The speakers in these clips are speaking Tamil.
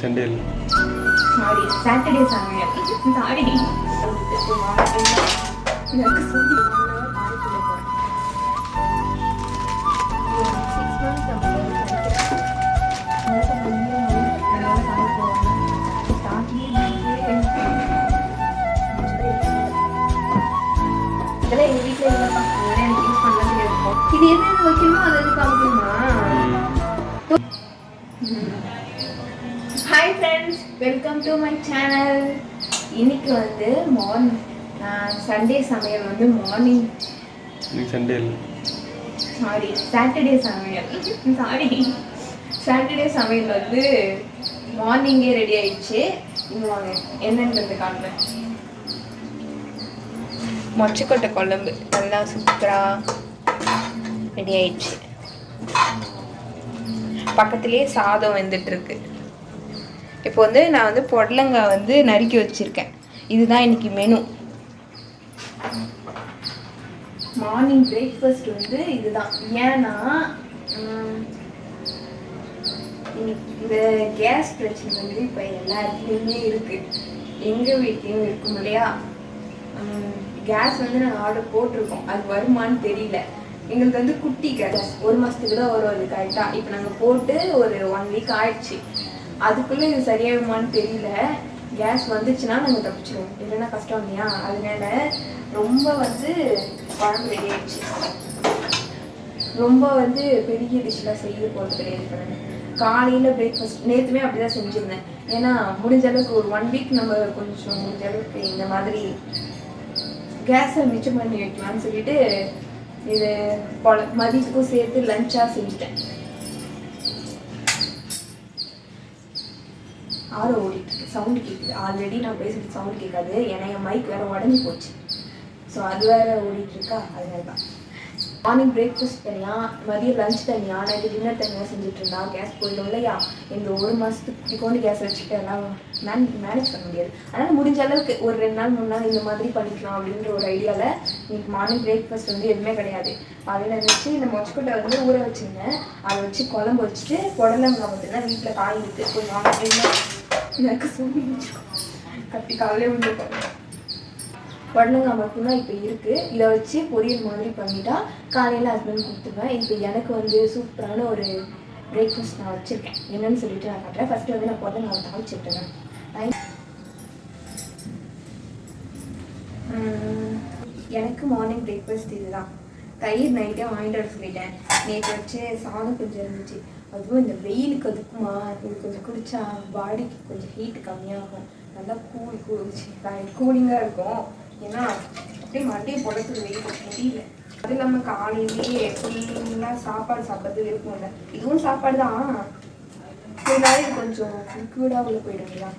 சண்டே இல்லை. சாரி, சாட்டர்டே சமையல். சாரி எனக்கு சொல்லி இதெல்லாம் எங்கள் வீட்டில் என்ன பார்க்கணும், எனக்கு யூஸ் பண்ணலாம் இருக்கும். இது எது எது வைக்கணுமோ அதை எது பார்க்கணுமா? Hi friends, welcome to my channel. இன்னைக்கு வந்து சண்டே சமையல் வந்து மார்னிங். சண்டே இல்லை, சாரி சாட்டர்டே சமையல். சாரி சாட்டர்டே சமையல் வந்து மார்னிங்கே ரெடி ஆயிடுச்சு. இங்கே வாங்க என்னன்றது காட்டுறேன். மொச்சக்கொட்டை குழம்பு நல்லா சூப்பராக ரெடி ஆயிடுச்சு. பக்கத்துலேயே சாதம் வெந்துட்டுருக்கு. இப்போ வந்து நான் வந்து பொடலங்காய் வந்து நறுக்கி வச்சுருக்கேன். இதுதான் இன்னைக்கு மெனு. மார்னிங் பிரேக்ஃபாஸ்ட் வந்து இதுதான். ஏன்னா இந்த கேஸ் பிரச்சனை வந்து இப்போ எல்லா இடத்துலையுமே இருக்குது. எங்கள் வீட்லேயும் இருக்கும் இல்லையா. கேஸ் வந்து நாங்கள் ஆர்டர் போட்டிருக்கோம், அது வருமானு தெரியல. எங்களுக்கு வந்து குட்டி கேஸ் 1 மாதத்துக்கு தான் வரும். அது கரெக்டாக இப்போ நாங்கள் போட்டு ஒரு 1 வீக் ஆயிடுச்சு. அதுக்குள்ளே இது சரியாகுமான்னு தெரியல. கேஸ் வந்துச்சுன்னா நாங்கள் தப்பிச்சிடுவோம், இல்லைன்னா கஷ்டம் இல்லையா. அதனால ரொம்ப வந்து குழம்பு ரெடி ஆயிடுச்சு. ரொம்ப வந்து பெரிய டிஷ்லாம் செய்ய போகிறது கிடையாது. பண்ணேன் காலையில் பிரேக்ஃபாஸ்ட் நேற்றுமே அப்படி தான் செஞ்சுருந்தேன். ஏன்னா முடிஞ்ச அளவுக்கு ஒரு 1 வீக் நம்ம கொஞ்சம் முடிஞ்ச அளவுக்கு இந்த மாதிரி கேஸை மிச்சம் பண்ணி வைக்கலாம்னு சொல்லிட்டு இது மதியத்துக்கும் சேர்த்து லஞ்சாக செஞ்சுட்டேன். ஆரோ ஓடிட்டுருக்கு, சவுண்டு கேட்குது. ஆல்ரெடி நான் பேசுறது சவுண்டு கேட்காது, ஏன்னா என் மைக் வேறு உடஞ்சி போச்சு. ஸோ அது வேறு ஓடிட்டுருக்கா, அதனால தான். மார்னிங் பிரேக்ஃபாஸ்ட் தனியாக, மதியம் லஞ்ச் தனியாக, நைட்டு டின்னர் தனியாக செஞ்சுட்டு இருந்தா கேஸ் போயிடும் இல்லையா. இந்த 1 மாதத்துக்கு கொண்டு கேஸ் வச்சுட்டு எல்லாம் மேனேஜ் பண்ண முடியாது. அதனால் முடிஞ்ச அளவுக்கு ஒரு 2 நாள் 3 நாள் இந்த மாதிரி பண்ணிக்கலாம் அப்படின்ற ஒரு ஐடியாவில் இன்னைக்கு மார்னிங் பிரேக்ஃபாஸ்ட் வந்து எதுவுமே கிடையாது. அதில் வச்சு இந்த மொச்சக்கொட்டை வந்து ஊற வச்சுருந்தேன். அதை வச்சு குழம்பு வச்சுட்டு புடலங்காய் மட்டும்தான் வீட்டில் காய் இருக்குது. போய் வாங்க எனக்கு சொல்லி கட்டி காலையிலே விட்டுருக்கோம். புடலங்காய் மட்டும்தான் இப்போ இருக்குது. இதை வச்சு பொரியல் மாதிரி பண்ணிட்டா காலையில் ஹஸ்பண்ட் கொடுத்துருவேன். இப்போ எனக்கு வந்து சூப்பரான ஒரு பிரேக்ஃபாஸ்ட் நான் வச்சுருக்கேன். என்னன்னு சொல்லிட்டு நான் காட்டுறேன். ஃபஸ்ட்டு வந்து நான் புடலங்காய் தாளிச்சுட்டேன். எனக்கு மார்னிங் பிரேக்ஃபாஸ்ட் இதுதான். தயிர் நைட்டே வாங்கிட்டு வர சொல்லிட்டேன். நேற்று வச்சு சாதம் கொஞ்சம் இருந்துச்சு. அதுவும் இந்த வெயிலுக்கு அதுக்குமா இது கொஞ்சம் குடித்தா பாடிக்கு கொஞ்சம் ஹீட்டு கம்மியாகும். நல்லா கூலிங்காக இருக்கும். ஏன்னா அப்படியே மண்டையை புடத்துக்கு வெயில் முடியல. அது இல்லாமல் காலையிலேயே ஃபுல்லாக சாப்பாடு சாப்பிட்றது இருக்கும்ல. இதுவும் சாப்பாடு தான், இதனால இது கொஞ்சம் லிக்விடாக உள்ள போயிடுங்களா.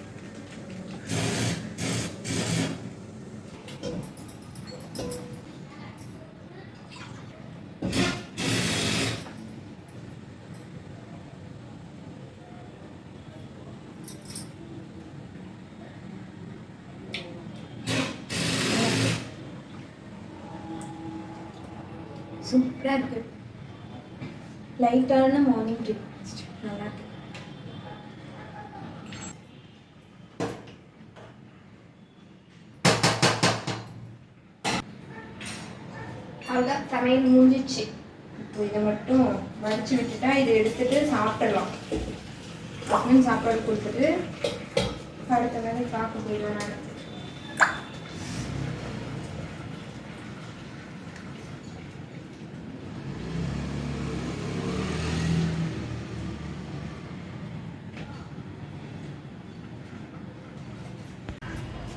சூப்பராக இருக்கு. லைட்டான மார்னிங் பிரேக்ஃபாஸ்ட் நல்லா இருக்கு. அவ்வளோதான், சமையல் முடிஞ்சிச்சு. இப்போ இதை மட்டும் வடிச்சு விட்டுட்டா இதை எடுத்துட்டு சாப்பிடலாம். ஹஸ்பண்ட் சாப்பாடு கொடுத்துட்டு அடுத்த வேலை பார்க்க போயிடுவேன் நான்.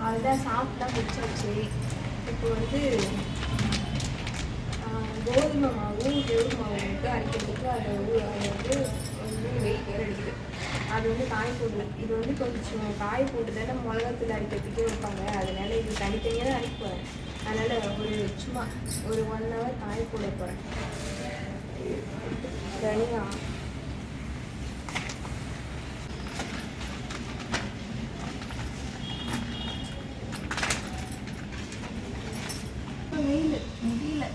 அதுதான் சாப்பிட்டா முடிச்சாச்சு. இப்போ வந்து கோதுமை மாவும் கெவுரு மாவும் மட்டும் அரைக்கிறதுக்கு அதை வந்து வெயிட் வேறு அடிக்குது. அது வந்து காய் போடுவேன். இது வந்து கொஞ்சம் காய் போட்டு தானே மிளகாத்தூள் அரைக்கிறதுக்கே வைப்பாங்க. அதனால இது தனித்தனியாக தான் அரைக்க போகிறேன். அதனால் சும்மா ஒரு 1 hour காய் போட போகிறேன். தனியா முடியல.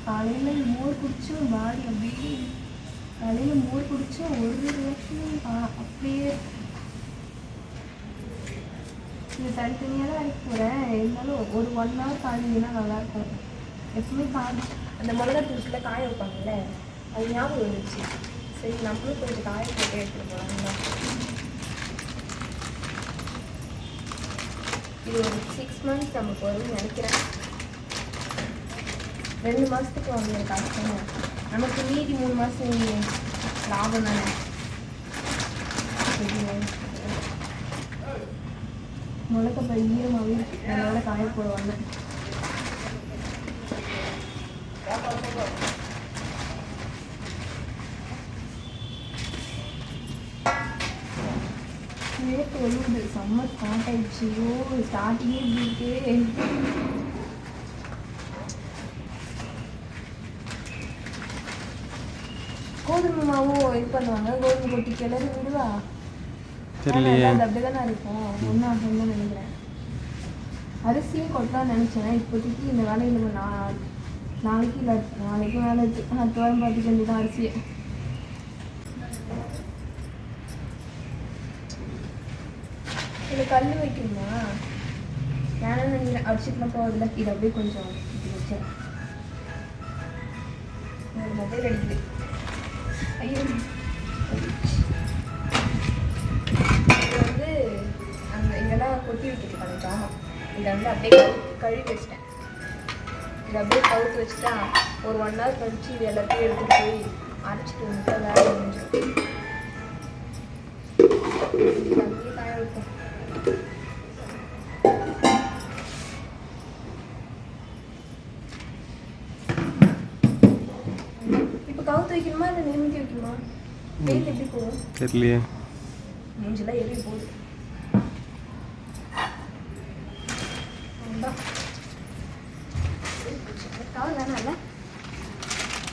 காலையில் மோர் குடிச்சும் பாடி அப்படியே, காலையில் மோர் குடிச்சும் ஒரு ரியாக்ஷனும் அப்படியே இது தனித்தனியாக தான் அரைக்க போகிறேன். இருந்தாலும் ஒரு 1 hour காய்ஞ்சிங்கன்னா நல்லாயிருக்கும். எப்பவுமே அந்த மிளகா தூக்கில் காய வைப்பாங்கல்ல, அது ஞாபகம் வந்துச்சு. சரி நம்மளும் கொஞ்சம் காய போட்டு எடுத்துகிட்டு போகலாம். இது ஒரு 6 months நமக்கு வரும்னு நினைக்கிறேன். 2 மாதத்துக்கு வாங்க காசு நமக்கு மீதி 3 மாதம் லாபம் தானே. மிளகா இப்போ ஈரமாகவே அதனால காய போடுவாங்க. நேற்று வந்து சம்மர் ஸ்டார்ட் ஆயிடுச்சு. ஸ்டார்டிங்கே இப்படி இருக்கு. கோதுமை மாவும் இது பண்ணுவாங்க, கோதுமை கொட்டி கிளறி விடுவா. அது அப்படிதானே இருக்கும், ஒன்றும் ஆகும்னு நினைக்கிறேன். அரிசியும் கொட்டலாம்னு நினச்சேன். இப்போதைக்கு இந்த வேலையை நம்ம நாளைக்கு இல்லை நாளைக்கு வேலை இருக்கு. அடுத்த வாரம் பார்த்துக்க வேண்டியதான் அரிசியை. இதில் கல் வைக்கணுமா? ஏன்னா நீங்கள் அடிச்சுட்டுலாம் போவதில்லை. இது அப்படியே கொஞ்சம் இப்படி வச்சேன். ஒரு மொபைல் அடிக்குது. ஐயோ, இது வந்து அந்த இதெல்லாம் கொட்டி வைக்கிறதுக்கான ஜாமான். இதை வந்து அப்படியே கழுவி வச்சிட்டேன். இதை அப்படியே கவுத்து வச்சுட்டா ஒரு 1 hour கழிச்சு இது எல்லாத்தையும் எடுத்துகிட்டு போய் அரைச்சிட்டு வந்துட்டு வேலை முடிஞ்சிடும். அப்படியே காய வைப்போம். இப்போ கவுத்து வைக்கணுமா இல்லை நிமித்தி வைக்கணுமா? வெயில் எப்படி போகும் தெரியலையே. மூஞ்செல்லாம் எரிய போகுது. அவ்வளோதானே.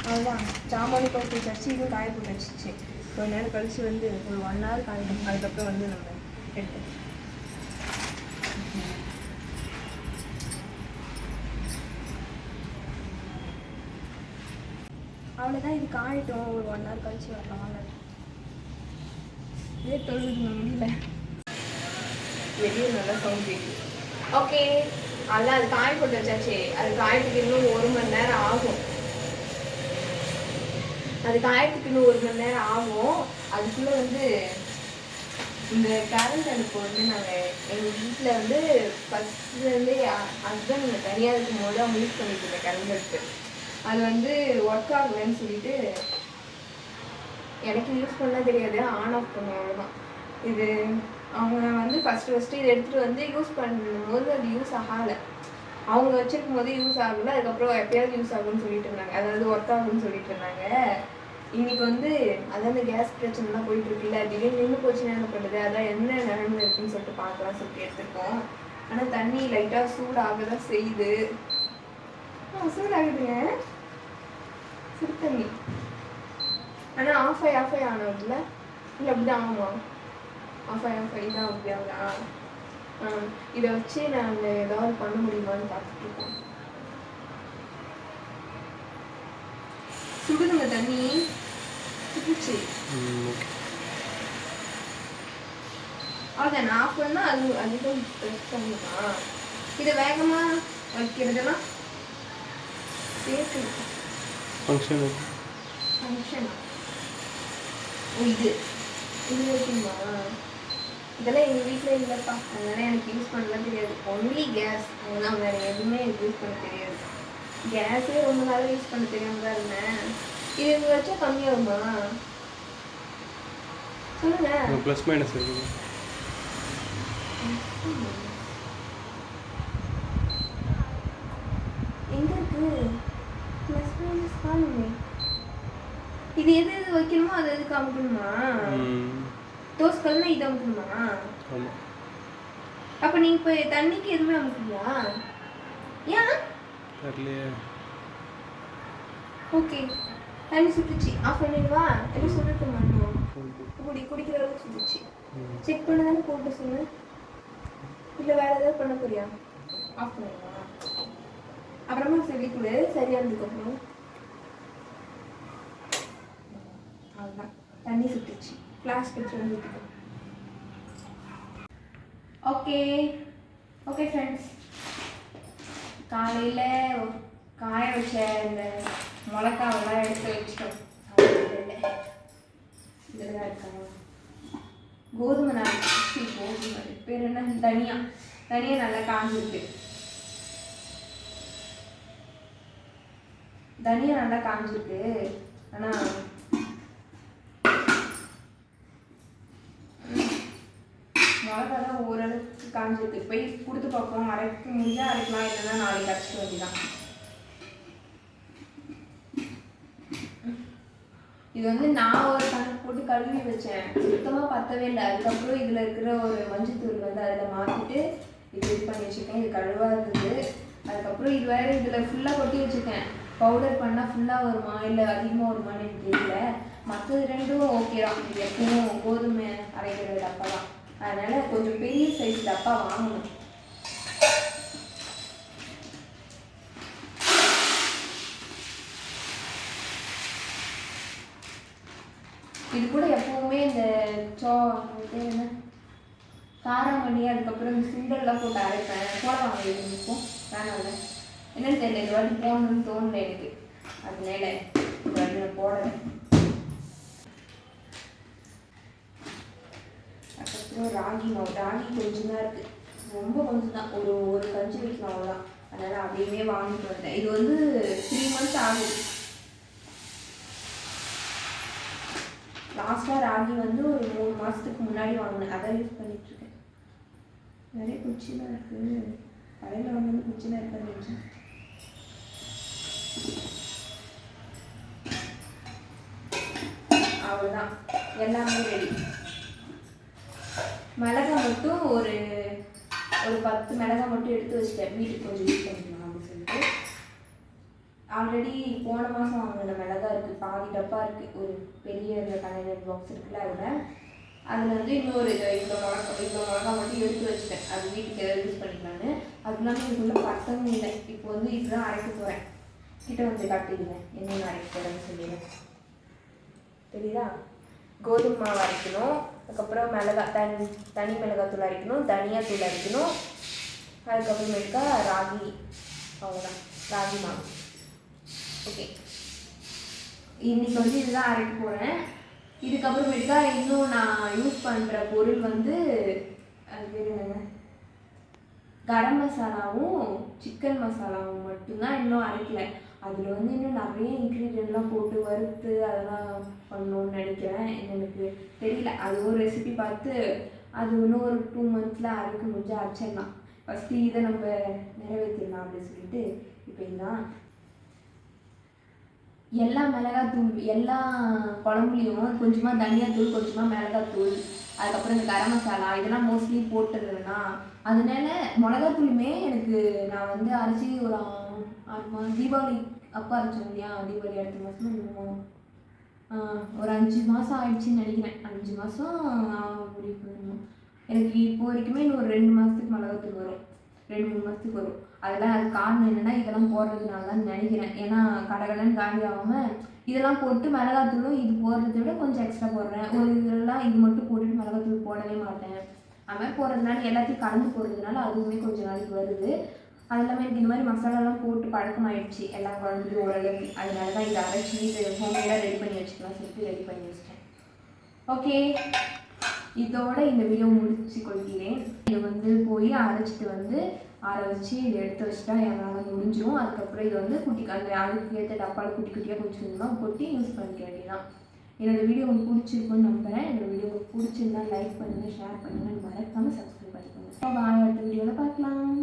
அவ்வளோதான். ஜாமானி கவுத்து வச்சு இதுவும் காய போட்டு வச்சிச்சு. கொஞ்ச நேரம் கழிச்சு வந்து ஒரு 1 hour காயிடும். அதுக்கப்புறம் வந்து நம்ம எடுப்போம். அவ்வளோதான். இது காயிட்டோம். ஒரு 1 hour கழிச்சு வரலாம். இதே தொழுது முடியல. வெளியே நல்லா சவுண்ட் கேட்குது. ஓகே, அதான் அது காய போட்டு வச்சாச்சு. அது காயத்துக்கு இன்னும் 1 மணி நேரம் ஆகும். அதுக்குள்ளே வந்து இந்த கரண்ட் அடுப்பு வந்து நாங்கள் எங்கள் வீட்டில் வந்து ஃபஸ்ட்லேருந்து ஹஸ்பண்ட் தனியாக இருக்கும்போது அவங்க யூஸ் பண்ணிட்டு இருந்தேன் கரண்ட் அடுப்பு. அது வந்து ஒர்க் ஆகலைன்னு சொல்லிட்டு எனக்கு யூஸ் பண்ண தெரியாது, ஆன் ஆஃப் பண்ணுவேன். அவ்வளோதான். இது அவங்க வந்து ஃபஸ்ட்டு இதை எடுத்துகிட்டு வந்து யூஸ் பண்ணும்போது அது யூஸ் ஆகலை. அவங்க வச்சிருக்கும் போது யூஸ் ஆகலை. அதுக்கப்புறம் எப்பயாவது யூஸ் ஆகும்னு சொல்லிட்டு இருந்தாங்க, அதாவது ஒர்க் ஆகும்னு சொல்லிட்டு இருந்தாங்க. இன்னைக்கு வந்து அதான் இந்த கேஸ் பிரச்சனைலாம் போயிட்டு இருக்குல்ல, திடீர்னு நின்று போச்சுன்னா என்ன பண்ணுறது, அதான் என்ன நிலைமை இருக்குன்னு சொல்லிட்டு பார்க்கலாம் சொல்லிட்டு எடுத்துருக்கோம். ஆனால் தண்ணி லைட்டாக சூடாக தான் செய்யுது. சூடாகுதுங்க சுடு தண்ணி. ஆனால் ஆஃப் ஆகி ஆனதில்ல இல்லை அப்படிதான் ஆகுமா? ஆஃப் ஆகி தான் அப்படி ஆகுதா? இதை வச்சு நாங்கள் ஏதாவது பண்ண முடியுமான்னு பார்த்துட்ருக்கோம். சுடுதுங்க தண்ணி சுடுச்சு. அவ்வளோதான். ஆஃப் பண்ணால் அது அதிகம் ப்ரெஸ் பண்ணுமா? இதை வேகமாக வைக்கிறதுனா சேர்த்து ஃபங்க்ஷனா? இது வைக்கணுமா? இதெல்லாம் எங்கள் வீட்டில் இல்லைப்பா, அதனால எனக்கு யூஸ் பண்ணலாம் தெரியாது. ஒன்லி கேஸ், அதெல்லாம் வேறு எதுவுமே எனக்கு யூஸ் பண்ண தெரியாது. கேஸே ரொம்ப நாளாக யூஸ் பண்ண தெரியாமல் தான் இருந்தேன். இது வச்சா கம்மியாகுமா சொல்லுங்க. ப்ளஸ் மைனஸ் இருக்கு. எங்க இருக்கு ப்ளஸ் மைனஸ்? காணுமே. இது எது வைக்கணுமோ அது எதுக்கு அமுக்கணுமா? தோசைக்கல்னா இது அமுக்கணுமா? அப்போ நீங்கள் இப்போ தண்ணிக்கு எதுவுமே அமுக்கலையா? ஏன் தெரியலையே. ஓகே, தண்ணி சுட்டுச்சு. ஆஃப் பண்ணிடுவா? எப்படி சுட்டுட்டுமா? குடிக்கிற அளவுக்கு சுட்டுச்சு. செக் பண்ண தானே போட்டு சொல்லு. இல்லை வேறு ஏதாவது பண்ண போறியா? ஆஃப் பண்ணிடுவா? அப்புறமா சொல்லி கொடு, சரியானதுக்கப்புறம். அவ்வளோதான், தண்ணி சுட்டுச்சு. ஃப்ளாஸ்க் வச்சு ஊற்றிக்கோ. ஓகே, ஓகே ஃப்ரெண்ட்ஸ், காலையில் காய வச்ச இந்த மிளகாவெல்லாம் எடுத்து வச்சிட்டோம். இதில் தான் இருக்காங்க கோதுமை. கோதுமை பேர் என்ன, தனியா நல்லா காஞ்சிருக்கு. தனியா நல்லா காஞ்சிருக்கு. ஆனால் மிளகா தான் ஓரளவுக்கு காஞ்சிருக்கு. போய் கொடுத்து பார்ப்போம். அரைக்க முடிஞ்சால் அரைக்கலாம், இல்லைன்னா நாளைக்கு அரைச்சிக்க வேண்டியதான். இது வந்து நான் ஒரு கணக்கு போட்டு கழுவி வச்சேன், சுத்தமாக பத்தவே இல்லை. அதுக்கப்புறம் இதில் இருக்கிற ஒரு மஞ்சத்தூள் வந்து அதில் மாற்றிட்டு இது பண்ணி வச்சுருக்கேன். இது கழுவாதது. அதுக்கப்புறம் இது வேறு இதில் ஃபுல்லாக கொட்டி வச்சுருக்கேன். பவுடர் பண்ணால் ஃபுல்லாக வருமா இல்லை அதிகமாக வருமானு எனக்கு தெரியல. மற்றது ரெண்டும் ஓகே தான். இது எப்பவும் கோதுமை அரைக்கிற டப்பா தான். அதனால் கொஞ்சம் பெரிய சைஸ் டப்பா வாங்கணும். இது கூட எப்பவுமே இந்த என்ன காரமணி, அதுக்கப்புறம் இந்த சுண்டல்லாம் போட்டு அரைப்பேன். போட வாங்க இருக்கும் வேணாம்ல, என்னன்னு தெரியல. இது வாட்டி போடணும்னு தோணல எனக்கு, அதனால நான் போடுறேன். அதுக்கப்புறம் ராகி மாவு. ராகி கொஞ்சம் தான் இருக்குது, ரொம்ப கொஞ்சம் தான். ஒரு கஞ்சி வைக்கணும், அவ்வளோதான். அதனால் அதையுமே வாங்கிட்டு வந்தேன். இது வந்து 3 months ஆகுது. லாஸ்ட்டாக ராகி வந்து ஒரு 3 மாதத்துக்கு முன்னாடி வாங்கினேன். அதை யூஸ் பண்ணிகிட்ருக்கேன். நிறைய குச்சிலாம் இருக்குது. கடையில் வந்து குச்சிலாம் இருக்காது. அவ்வளோதான், எல்லாமே ரெடி. மிளகா மட்டும் ஒரு 10 மிளகா மட்டும் எடுத்து வச்சுட்டேன், வீட்டுக்கு கொஞ்சம் யூஸ் பண்ணிக்கலாம் அப்படின்னு சொல்லிட்டு. ஆல்ரெடி போன மாதம் வாங்கின மிளகா இருக்குது, பாதி டப்பா இருக்குது. ஒரு பெரிய இந்த கண்டெய்னர் பாக்ஸ் இருக்குல்ல, அதில் வந்து இன்னொரு இவ்வளோ மிளகா மட்டும் எடுத்து வச்சுட்டேன். அது வீட்டுக்கு எதாவது யூஸ் பண்ணிக்கலான்னு. அது இல்லாமல் இதுக்குள்ளே பத்தமும் இல்லை. இப்போ வந்து இப்படிதான் அரைக்க போகிறேன். கிட்ட வந்து காட்டிடுங்க என்னென்ன அரைக்க போகிறேன்னு சொல்லிடுறேன். தெரியுதா? கோதுமை மாவு அரைக்கணும், அதுக்கப்புறம் தனி மிளகாத்தூள் அரைக்கணும், தனியாத்தூள் அரைக்கணும், அதுக்கப்புறமேட்டுக்கா ராகி. அவ்வளோதான், ராகி மாவு. ஓகே, இன்றைக்கி வந்து இதுதான் அரைக்க போகிறேன். இதுக்கப்புறமேட்டுக்கா இன்னும் நான் யூஸ் பண்ணுற பொருள் வந்து அது பேர் என்னங்க, கரம் மசாலாவும் சிக்கன் மசாலாவும் மட்டும்தான் இன்னும் அரைக்கலை. அதில் வந்து இன்னும் நிறைய இன்க்ரீடியன்ட்லாம் போட்டு வறுத்து அதெல்லாம் பண்ணணும்னு நினைக்கிறேன். எனக்கு தெரியல, அது ஒரு ரெசிபி பார்த்து அது இன்னும் ஒரு 2 monthsல அரைக்க முடிஞ்சால் அரைச்சிடலாம். ஃபஸ்ட்டு இதை நம்ம நிறைவேற்றிடலாம் அப்படின்னு சொல்லிட்டு இப்போ இதுதான். எல்லா மிளகாத்தூள், எல்லா குழம்புலையும் கொஞ்சமாக தனியாத்தூள், கொஞ்சமாக மிளகாத்தூள், அதுக்கப்புறம் இந்த கரம் மசாலா இதெல்லாம் மோஸ்ட்லி போட்டுருந்தேன்னா, அதனால மிளகாத்தூளுமே எனக்கு நான் வந்து அரைச்சி ஒரு 6 மாதம் தீபாவளி அப்போ அரைச்சோம் இல்லையா, தீபாவளி அடுத்த மாதம் இன்னும் ஒரு 5 மாதம் ஆயிடுச்சுன்னு நினைக்கிறேன். 5 மாதம் அப்படி போயிடணும். எனக்கு இப்போ வரைக்குமே இன்னும் ஒரு 2 மாதத்துக்கு மிளகாத்தூள் வரும், 2-3 மாதத்துக்கு வரும். அதெல்லாம் அது காரணம் என்னென்னா இதெல்லாம் போடுறதுனால தான் நினைக்கிறேன். ஏன்னா கடைகடன் காலி ஆகாமல் இதெல்லாம் போட்டு மிளகாத்தூளும் இது போடுறத விட கொஞ்சம் எக்ஸ்ட்ரா போடுறேன். ஒரு இதெல்லாம் இது மட்டும் போட்டுட்டு மிளகாத்தூள் போடவே மாட்டேன். அது மாதிரி போடுறதுனால எல்லாத்தையும் கலந்து போடுறதுனால அதுவுமே கொஞ்சம் நாளைக்கு வருது. அது இல்லாமல் எனக்கு இந்த மாதிரி மசாலாலாம் போட்டு பழக்கமாயிடுச்சு எல்லா குழம்புலையும் ஓரளவுக்கு. அதனால தான் இதை அரைச்சி இது ஹோம்மேடாக ரெடி பண்ணி வச்சுக்கலாம் சொல்லிட்டு ரெடி பண்ணி வச்சிட்டேன். ஓகே, இதோட இந்த வீடியோ முடிச்சு கொள்கிறேன். இது வந்து போய் அரைச்சிட்டு வந்து ஆற வச்சு இதை எடுத்து வச்சுட்டா என்னால் முடிஞ்சிடும். அதுக்கப்புறம் இது வந்து அந்த அதுக்கு ஏற்ற டப்பாவில் குட்டி குட்டியாக கொஞ்சம் கொஞ்சமாக கொட்டி யூஸ் பண்ணிக்க வேண்டியதான். என்னோடய வீடியோ உங்களுக்கு பிடிச்சிருக்குன்னு நம்புகிறேன். என்னோடய வீடியோ உங்களுக்கு பிடிச்சிருந்தா லைக் பண்ணுங்கள், ஷேர் பண்ணுங்கள், மறக்காமல் சப்ஸ்கிரைப் பண்ணிக்கோங்க. பாய், அடுத்த வீடியோவில் பார்க்கலாம்.